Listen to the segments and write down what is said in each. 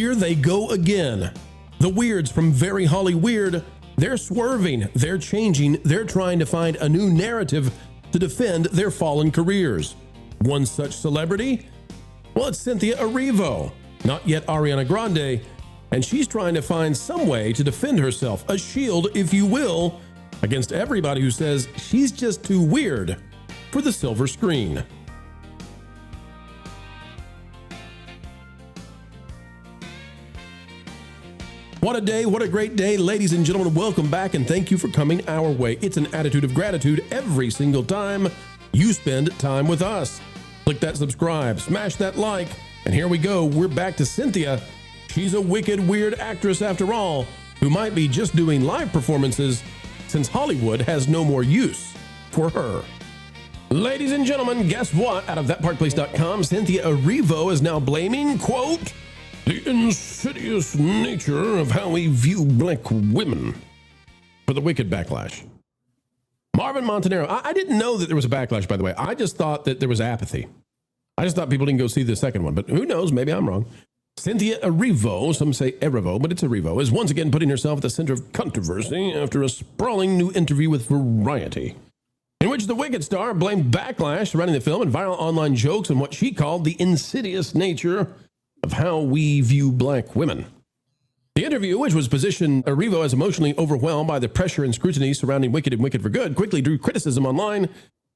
here they go again. The weirds from Very Holly Weird, they're swerving, they're changing, they're trying to find a new narrative to defend their fallen careers. One such celebrity? Well, it's Cynthia Erivo, not yet Ariana Grande, and she's trying to find some way to defend herself, a shield, if you will, against everybody who says she's just too weird for the silver screen. What a day, what a great day, ladies and gentlemen. Welcome back and thank you for coming our way. It's an attitude of gratitude every single time you spend time with us. Click that subscribe, smash that like, and here we go. We're back to Cynthia. She's a wicked, weird actress after all, who might be just doing live performances since Hollywood has no more use for her. Ladies and gentlemen, guess what? Out of thatparkplace.com, Cynthia Erivo is now blaming, quote, the insidious nature of how we view black women for the wicked backlash. Marvin Montanaro, I didn't know that there was a backlash, by the way. I just thought that there was apathy. I just thought people didn't go see the second one, but who knows? Maybe I'm wrong. Cynthia Erivo, some say Erivo, but it's Erivo, is once again putting herself at the center of controversy after a sprawling new interview with Variety, in which the Wicked star blamed backlash surrounding the film and viral online jokes on what she called the insidious nature of how we view black women. The interview, which was positioned Erivo as emotionally overwhelmed by the pressure and scrutiny surrounding Wicked and Wicked for Good, quickly drew criticism online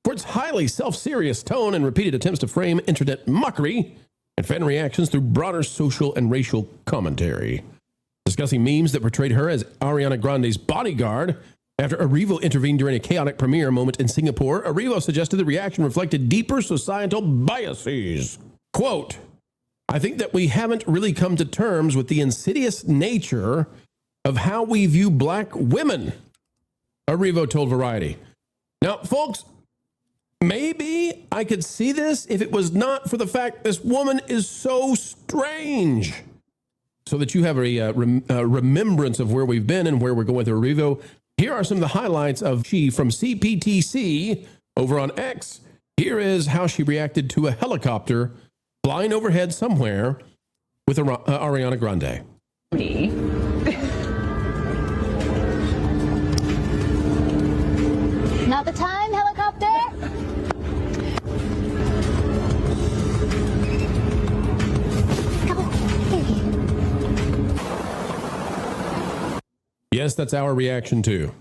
for its highly self-serious tone and repeated attempts to frame internet mockery and fan reactions through broader social and racial commentary. Discussing memes that portrayed her as Ariana Grande's bodyguard after Erivo intervened during a chaotic premiere moment in Singapore, Erivo suggested the reaction reflected deeper societal biases. Quote, I think that we haven't really come to terms with the insidious nature of how we view black women, Erivo told Variety. Now, folks, maybe I could see this if it was not for the fact this woman is so strange. So that you have a remembrance of where we've been and where we're going with Erivo, here are some of the highlights of she from CPTC over on X. Here is how she reacted to a helicopter flying overhead somewhere with Ariana Grande. Not the time, helicopter. Yes, that's our reaction too.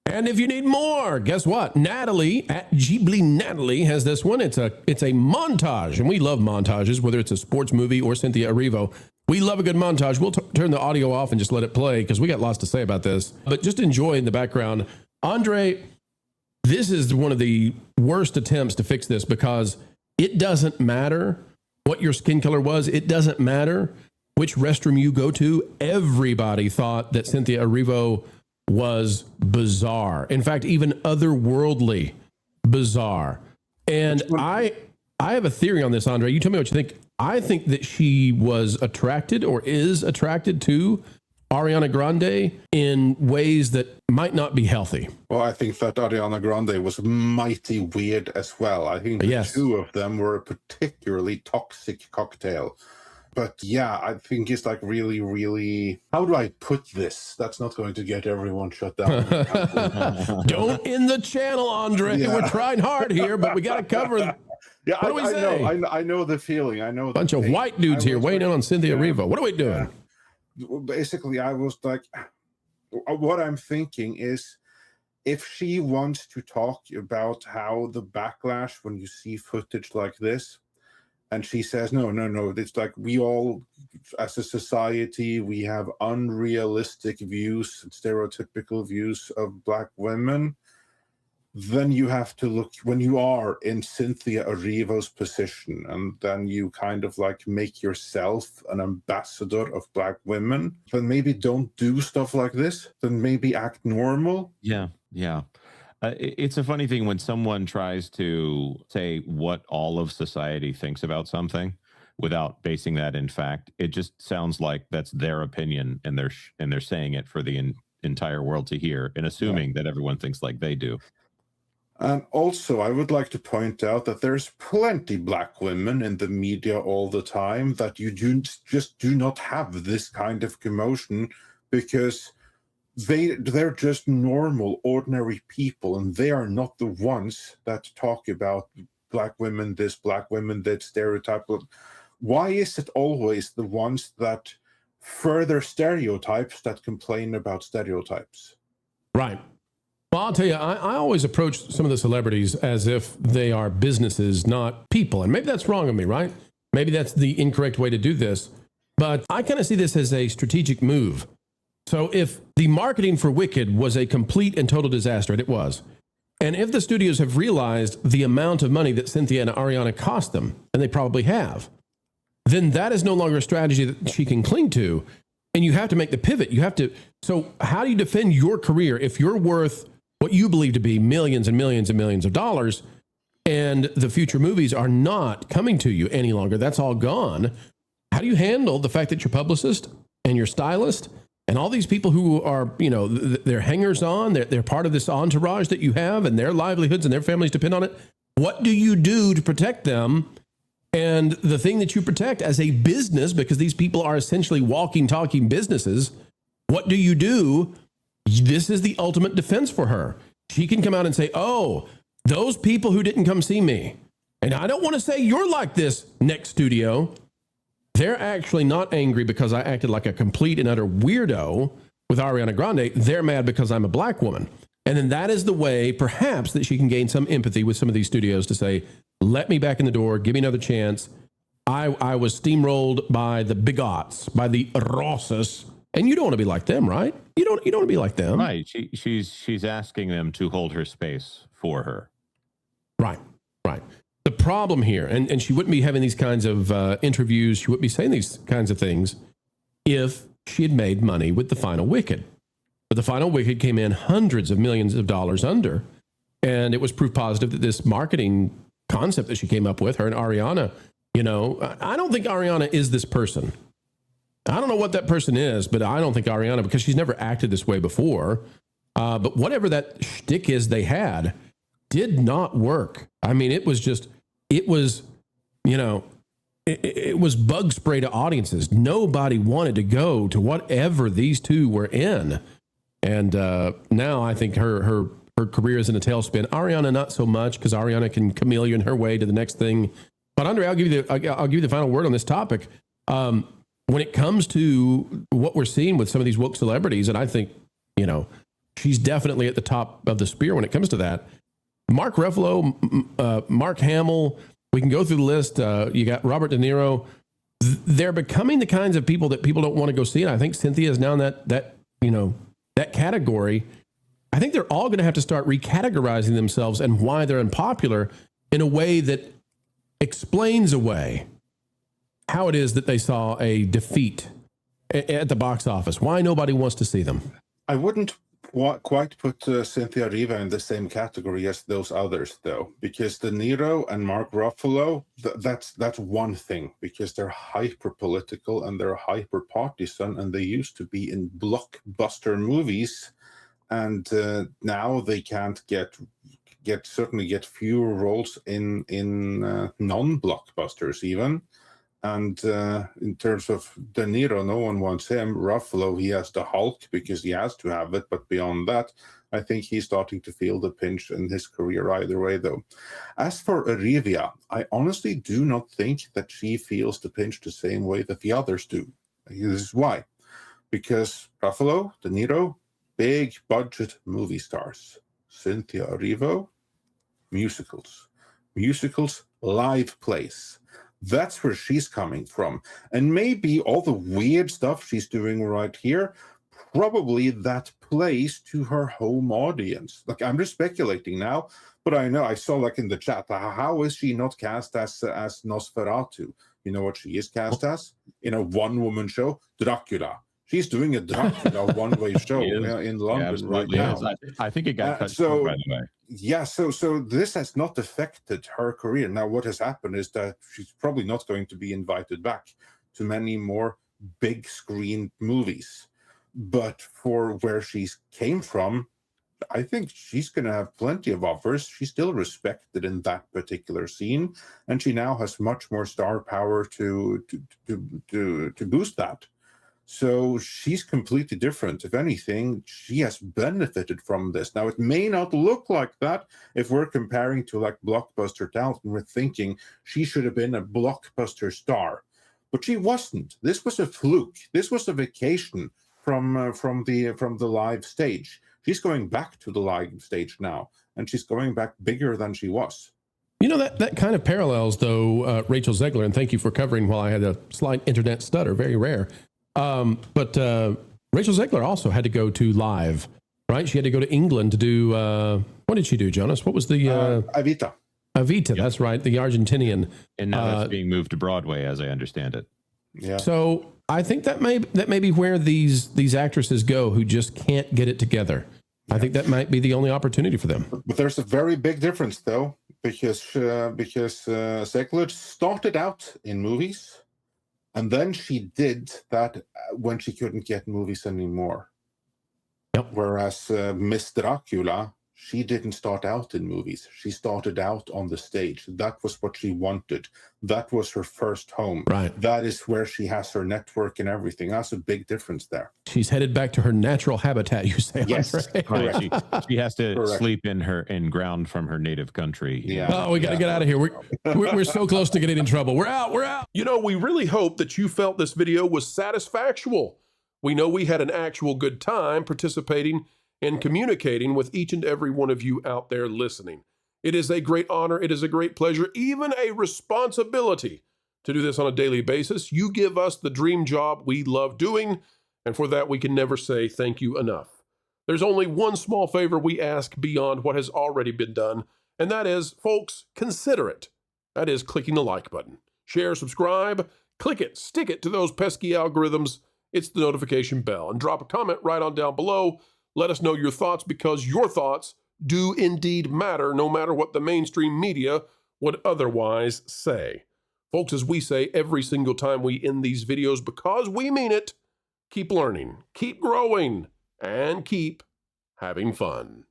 And if you need more, guess what? Natalie at Ghibli Natalie has this one. It's a montage, and we love montages, whether it's a sports movie or Cynthia Erivo. We love a good montage. We'll turn the audio off and just let it play because we got lots to say about this. But just enjoy in the background. Andre, this is one of the worst attempts to fix this because it doesn't matter what your skin color was. It doesn't matter which restroom you go to. Everybody thought that Cynthia Erivo was bizarre. In fact, even otherworldly bizarre. And I have a theory on this, Andre. You tell me what you think. I think that she was attracted or is attracted to Ariana Grande in ways that might not be healthy. Well, I think that Ariana Grande was mighty weird as well. I think the two of them were a particularly toxic cocktail. But yeah, I think it's like really, really, how do I put this? That's not going to get everyone shut down. Don't end the channel, Andre. Yeah. We're trying hard here, but we got to cover. Yeah, I know the feeling. I know. Bunch of white dudes here waiting on Cynthia Erivo. What are we doing? Basically, I was like, what I'm thinking is, if she wants to talk about how the backlash when you see footage like this, and she says, no, it's like we all, as a society, we have unrealistic views, stereotypical views of black women. Then you have to look, when you are in Cynthia Erivo's position, and then you kind of like make yourself an ambassador of black women, then maybe don't do stuff like this, then maybe act normal. Yeah. It's a funny thing when someone tries to say what all of society thinks about something without basing that in fact. It just sounds like that's their opinion, and they're saying it for the entire world to hear, and assuming that everyone thinks like they do. And also, I would like to point out that there's plenty black women in the media all the time that you just do not have this kind of commotion because they're just normal, ordinary people, and they are not the ones that talk about black women this, black women that stereotype. Why is it always the ones that further stereotypes that complain about stereotypes? Right. Well, I'll tell you, I always approach some of the celebrities as if they are businesses, not people. And maybe that's wrong of me, right? Maybe that's the incorrect way to do this. But I kind of see this as a strategic move. So if the marketing for Wicked was a complete and total disaster, and it was, and if the studios have realized the amount of money that Cynthia and Ariana cost them, and they probably have, then that is no longer a strategy that she can cling to. And you have to make the pivot. You have to. So how do you defend your career if you're worth what you believe to be millions and millions and millions of dollars, and the future movies are not coming to you any longer? That's all gone. How do you handle the fact that your publicist and your stylist and all these people who are, you know, they're hangers on, they're part of this entourage that you have, and their livelihoods and their families depend on it? What do you do to protect them? And the thing that you protect as a business, because these people are essentially walking, talking businesses, what do you do? This is the ultimate defense for her. She can come out and say, oh, those people who didn't come see me, and I don't want to say you're like this next studio, they're actually not angry because I acted like a complete and utter weirdo with Ariana Grande. They're mad because I'm a black woman. And then that is the way, perhaps, that she can gain some empathy with some of these studios to say, let me back in the door, give me another chance. I was steamrolled by the bigots, by the Rosas, and you don't want to be like them, right? You don't want to be like them. Right. She's asking them to hold her space for her. Right. The problem here, and she wouldn't be having these kinds of interviews, she wouldn't be saying these kinds of things if she had made money with the final Wicked. But the final Wicked came in hundreds of millions of dollars under, and it was proof positive that this marketing concept that she came up with, her and Ariana, you know, I don't think Ariana is this person. I don't know what that person is, but I don't think Ariana, because she's never acted this way before. But whatever that shtick is they had did not work. I mean, it was, you know, it was bug spray to audiences. Nobody wanted to go to whatever these two were in. And now I think her career is in a tailspin. Ariana, not so much, because Ariana can chameleon her way to the next thing. But Andre, I'll give you the final word on this topic. When it comes to what we're seeing with some of these woke celebrities, and I think, you know, she's definitely at the top of the spear when it comes to that. Mark Ruffalo, Mark Hamill, we can go through the list. You got Robert De Niro. They're becoming the kinds of people that people don't want to go see. And I think Cynthia is now in that category. I think they're all going to have to start recategorizing themselves and why they're unpopular in a way that explains away how it is that they saw a defeat at the box office, why nobody wants to see them. I wouldn't quite put Cynthia Erivo in the same category as those others, though, because De Niro and Mark Ruffalo, that's one thing, because they're hyper political and they're hyper partisan, and they used to be in blockbuster movies, and now they can't certainly get fewer roles in non-blockbusters even. And in terms of De Niro, no one wants him. Ruffalo, he has the Hulk because he has to have it. But beyond that, I think he's starting to feel the pinch in his career either way, though. As for Arivia, I honestly do not think that she feels the pinch the same way that the others do. This is why. Because Ruffalo, De Niro, big budget movie stars. Cynthia Erivo, musicals, live plays. That's where she's coming from. And maybe all the weird stuff she's doing right here, probably that plays to her home audience. Like, I'm just speculating now, but I saw like in the chat, how is she not cast as Nosferatu? You know what she is cast as? In a one-woman show? Dracula. She's doing a Dracula one-way show in London right now. I think it got cut short, by the way. Yeah, so this has not affected her career. Now, what has happened is that she's probably not going to be invited back to many more big screen movies. But for where she came from, I think she's going to have plenty of offers. She's still respected in that particular scene, and she now has much more star power to boost that. So she's completely different. If anything, she has benefited from this. Now, it may not look like that if we're comparing to like blockbuster talent, and we're thinking she should have been a blockbuster star, but she wasn't. This was a fluke. This was a vacation from the live stage. She's going back to the live stage now, and she's going back bigger than she was. You know, that kind of parallels, though, Rachel Zegler, and thank you for covering while I had a slight internet stutter, very rare. But Rachel Zegler also had to go to live, right? She had to go to England to do, what did she do, Jonas? What was the... Evita. Evita, yep. That's right, the Argentinian. And now that's being moved to Broadway, as I understand it. Yeah. So I think that may be where these actresses go who just can't get it together. Yeah. I think that might be the only opportunity for them. But there's a very big difference, though, because Zegler started out in movies, and then she did that when she couldn't get movies anymore. Yep. Whereas Miss Dracula, she didn't start out in movies. She started out on the stage. That was what she wanted. That was her first home. Right. That is where she has her network and everything. That's a big difference there. She's headed back to her natural habitat, you say. Yes. Right. She has to sleep in ground from her native country. Yeah. Oh, we got to get out of here. We're so close to getting in trouble. We're out. You know, we really hope that you felt this video was satisfactual. We know we had an actual good time participating and communicating with each and every one of you out there listening. It is a great honor. It is a great pleasure, even a responsibility to do this on a daily basis. You give us the dream job we love doing, and for that we can never say thank you enough. There's only one small favor we ask beyond what has already been done, and that is, folks, consider it. That is clicking the like button. Share, subscribe, click it, stick it to those pesky algorithms. It's the notification bell, and drop a comment right on down below. Let us know your thoughts, because your thoughts do indeed matter, no matter what the mainstream media would otherwise say. Folks, as we say every single time we end these videos, because we mean it, keep learning, keep growing, and keep having fun.